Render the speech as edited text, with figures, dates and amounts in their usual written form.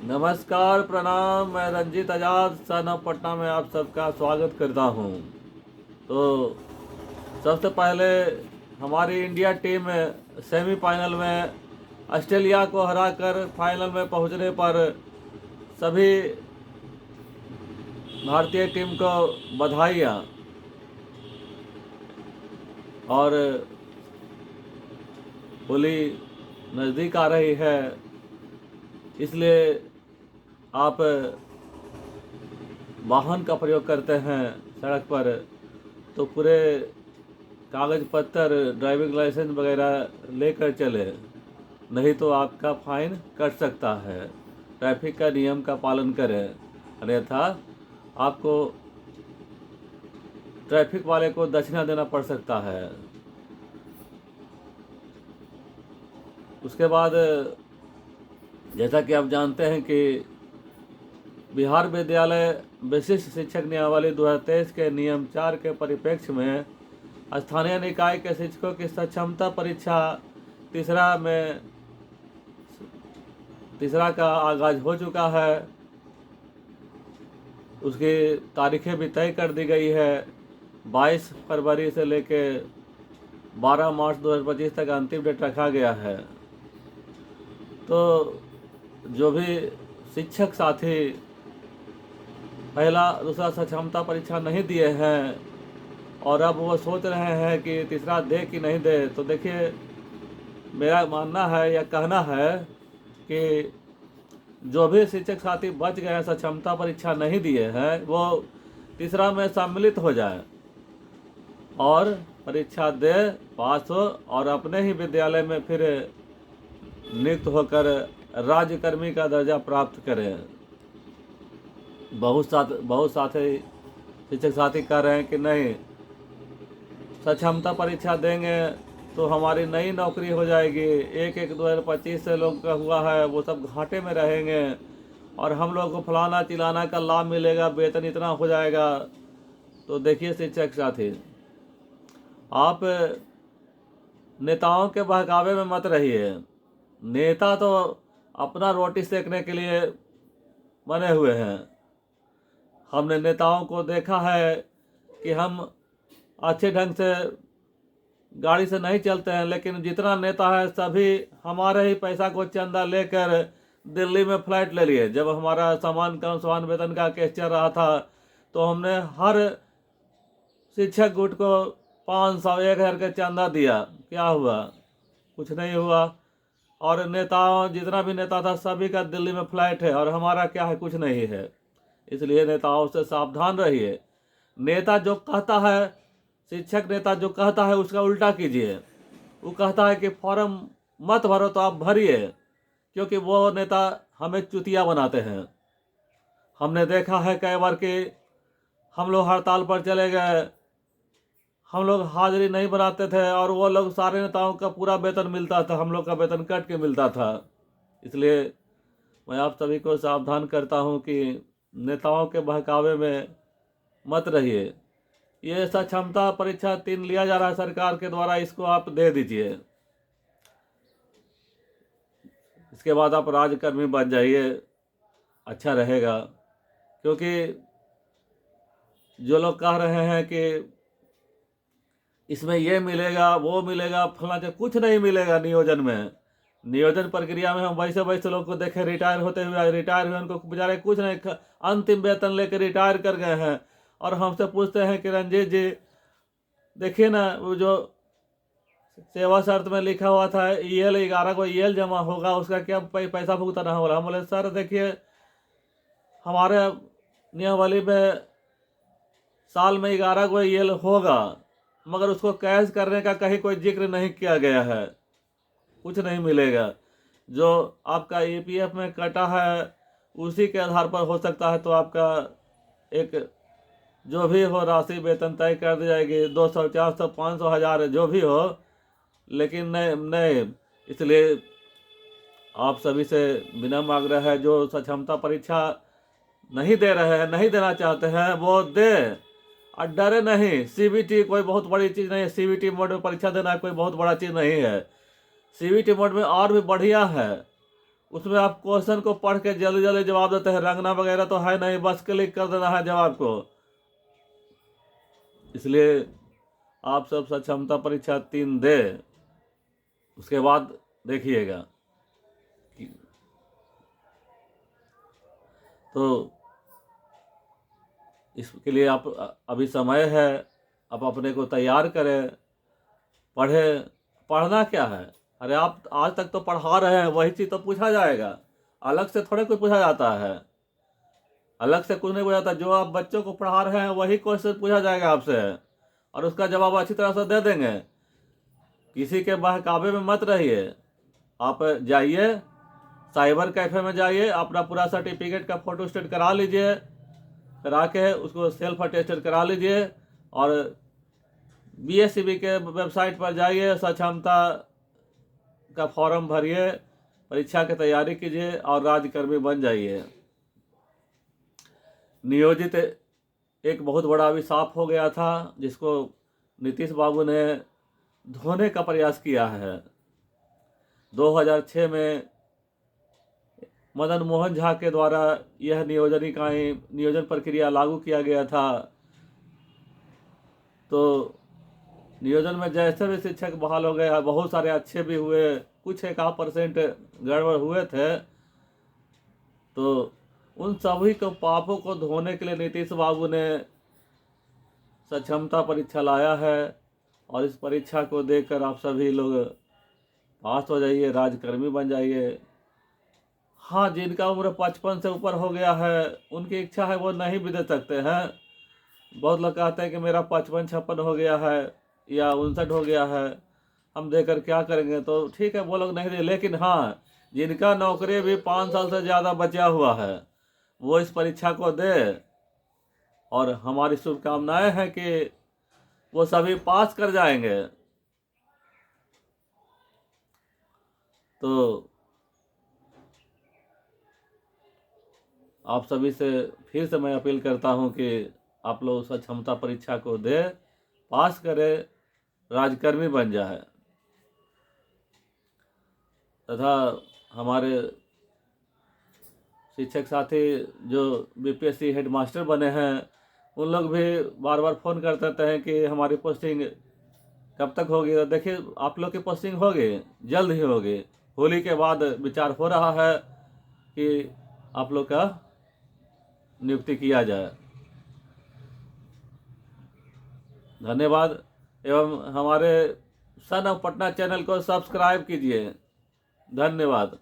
नमस्कार, प्रणाम। मैं रंजीत आजाद सन ऑफ पटना में आप सबका स्वागत करता हूं। तो सबसे पहले हमारी इंडिया टीम सेमीफाइनल में ऑस्ट्रेलिया को हराकर फाइनल में पहुंचने पर सभी भारतीय टीम को बधाइयाँ। और होली नज़दीक आ रही है, इसलिए आप वाहन का प्रयोग करते हैं सड़क पर तो पूरे कागज़ पत्तर, ड्राइविंग लाइसेंस वगैरह लेकर चले, नहीं तो आपका फाइन कट सकता है। ट्रैफिक का नियम का पालन करें, अन्यथा आपको ट्रैफिक वाले को दक्षिणा देना पड़ सकता है। उसके बाद जैसा कि आप जानते हैं कि बिहार विद्यालय विशिष्ट शिक्षक नियमावली 2023 के नियम 4 के परिप्रेक्ष्य में स्थानीय निकाय के शिक्षकों की सक्षमता परीक्षा तीसरा का आगाज हो चुका है। उसकी तारीखें भी तय कर दी गई है। 22 फरवरी से लेके 12 मार्च 2025 तक अंतिम डेट रखा गया है। तो जो भी शिक्षक साथी पहला दूसरा सक्षमता परीक्षा नहीं दिए हैं और अब वो सोच रहे हैं कि तीसरा दे कि नहीं दे, तो देखिए, मेरा मानना है या कहना है कि जो भी शिक्षक साथी बच गए हैं, सक्षमता परीक्षा नहीं दिए हैं, वो तीसरा में सम्मिलित हो जाए और परीक्षा दे, पास हो और अपने ही विद्यालय में फिर नियुक्त होकर राज्यकर्मी का दर्जा प्राप्त करें। बहुत साथी शिक्षक साथी कह रहे हैं कि नहीं, सक्षमता परीक्षा देंगे तो हमारी नई नौकरी हो जाएगी। 1/1/2025 से लोग का हुआ है, वो सब घाटे में रहेंगे और हम लोग को फलाना चिलाना का लाभ मिलेगा, वेतन इतना हो जाएगा। तो देखिए शिक्षक साथी, आप नेताओं के बहकावे में मत रहिए। नेता तो अपना रोटी सेकने के लिए बने हुए हैं। हमने नेताओं को देखा है कि हम अच्छे ढंग से गाड़ी से नहीं चलते हैं, लेकिन जितना नेता है सभी हमारे ही पैसा को चंदा लेकर दिल्ली में फ्लाइट ले लिए। जब हमारा समान वेतन का केस चल रहा था तो हमने हर शिक्षक गुट को 500 1,000 का चंदा दिया। क्या हुआ? कुछ नहीं हुआ। और नेताओं, जितना भी नेता था सभी का दिल्ली में फ्लाइट है और हमारा क्या है? कुछ नहीं है। इसलिए नेताओं से सावधान रहिए। नेता जो कहता है, शिक्षक नेता जो कहता है उसका उल्टा कीजिए। वो कहता है कि फॉर्म मत भरो तो आप भरिए, क्योंकि वो नेता हमें चुतिया बनाते हैं। हमने देखा है कई बार कि हम लोग हड़ताल पर चले गए, हम लोग हाजिरी नहीं बनाते थे और वो लोग, सारे नेताओं का पूरा वेतन मिलता था, हम लोग का वेतन कट के मिलता था। इसलिए मैं आप सभी को सावधान करता हूं कि नेताओं के बहकावे में मत रहिए। ये सक्षमता परीक्षा 3 लिया जा रहा है सरकार के द्वारा, इसको आप दे दीजिए। इसके बाद आप राज्यकर्मी बन जाइए, अच्छा रहेगा। क्योंकि जो लोग कह रहे हैं कि इसमें ये मिलेगा वो मिलेगा फलाना, कुछ नहीं मिलेगा। नियोजन प्रक्रिया में हम वैसे वैसे लोग को देखे रिटायर होते हुए, रिटायर हुए, उनको बेचारे कुछ नहीं, अंतिम वेतन लेकर रिटायर कर गए हैं। और हमसे पूछते हैं कि रंजीत जी देखिए ना, वो जो सेवा शर्त में लिखा हुआ था EL 11 को EL जमा होगा, उसका क्या पैसा भुगताना होगा? हम बोले सर देखिए, हमारे नियमावली में साल में 11 को EL होगा, मगर उसको कैश करने का कहीं कोई जिक्र नहीं किया गया है। कुछ नहीं मिलेगा। जो आपका EPF में कटा है उसी के आधार पर हो सकता है, तो आपका एक जो भी हो राशि वेतन तय कर दी जाएगी, 200 400 500 1000 जो भी हो। लेकिन नहीं, इसलिए आप सभी से विनम्र आग्रह है, जो सक्षमता परीक्षा नहीं दे रहे हैं, नहीं देना चाहते हैं, वो दे और डरे नहीं। CBT कोई बहुत बड़ी चीज़ नहीं है। CBT मोड में परीक्षा देना कोई बहुत बड़ा चीज़ नहीं है। CBT मोड में और भी बढ़िया है, उसमें आप क्वेश्चन को पढ़ के जल्दी जल्दी जवाब देते हैं, रंगना वगैरह तो है नहीं, बस क्लिक कर देना है जवाब को। इसलिए आप सब सक्षमता परीक्षा 3 दे, उसके बाद देखिएगा। तो इसके लिए आप अभी समय है, आप अपने को तैयार करें, पढ़ना क्या है। अरे आप आज तक तो पढ़ा रहे हैं, वही चीज़ तो पूछा जाएगा, अलग से थोड़े कुछ पूछा जाता है, अलग से कुछ नहीं पूछा जाता। जो आप बच्चों को पढ़ा रहे हैं वही क्वेश्चन पूछा जाएगा आपसे, और उसका जवाब अच्छी तरह से दे देंगे। किसी के बहकावे में मत रहिए। आप जाइए साइबर कैफे में, जाइए अपना पूरा सर्टिफिकेट का फोटो स्टेट करा लीजिए, करा के उसको सेल्फ अटेस्टेड करा लीजिए, और BSCB के वेबसाइट पर जाइए, सक्षमता का फॉर्म भरिए, परीक्षा की तैयारी कीजिए और राज्यकर्मी बन जाइए। नियोजित एक बहुत बड़ा अभिशाप हो गया था, जिसको नीतीश बाबू ने धोने का प्रयास किया है। 2006 में मदन मोहन झा के द्वारा यह नियोजन प्रक्रिया लागू किया गया था। तो नियोजन में जैसे भी शिक्षक बहाल हो गए, बहुत सारे अच्छे भी हुए, कुछ 1% गड़बड़ हुए थे। तो उन सभी को पापों को धोने के लिए नीतीश बाबू ने सक्षमता परीक्षा लाया है, और इस परीक्षा को देकर आप सभी लोग पास हो जाइए, राज्यकर्मी बन जाइए। हाँ, जिनका उम्र 55 से ऊपर हो गया है, उनकी इच्छा है वो नहीं भी दे सकते हैं। बहुत लोग कहते हैं कि मेरा 55-56 हो गया है या 59 हो गया है, हम देकर क्या करेंगे। तो ठीक है, वो लोग नहीं दे, लेकिन हाँ, जिनका नौकरी भी 5 साल से ज़्यादा बचा हुआ है वो इस परीक्षा को दे, और हमारी शुभकामनाएं हैं कि वो सभी पास कर जाएंगे। तो आप सभी से फिर से मैं अपील करता हूं कि आप लोग सक्षमता परीक्षा को दे, पास करें, राज्यकर्मी बन जाए। तथा हमारे शिक्षक साथी जो BPSC हेडमास्टर बने हैं, उन लोग भी बार बार फ़ोन करते रहते हैं कि हमारी पोस्टिंग कब तक होगी। तो देखिए, आप लोग की पोस्टिंग होगी, जल्द ही होगी। होली के बाद विचार हो रहा है कि आप लोग का नियुक्ति किया जाए। धन्यवाद। एवं हमारे सन ऑफ पटना चैनल को सब्सक्राइब कीजिए। धन्यवाद।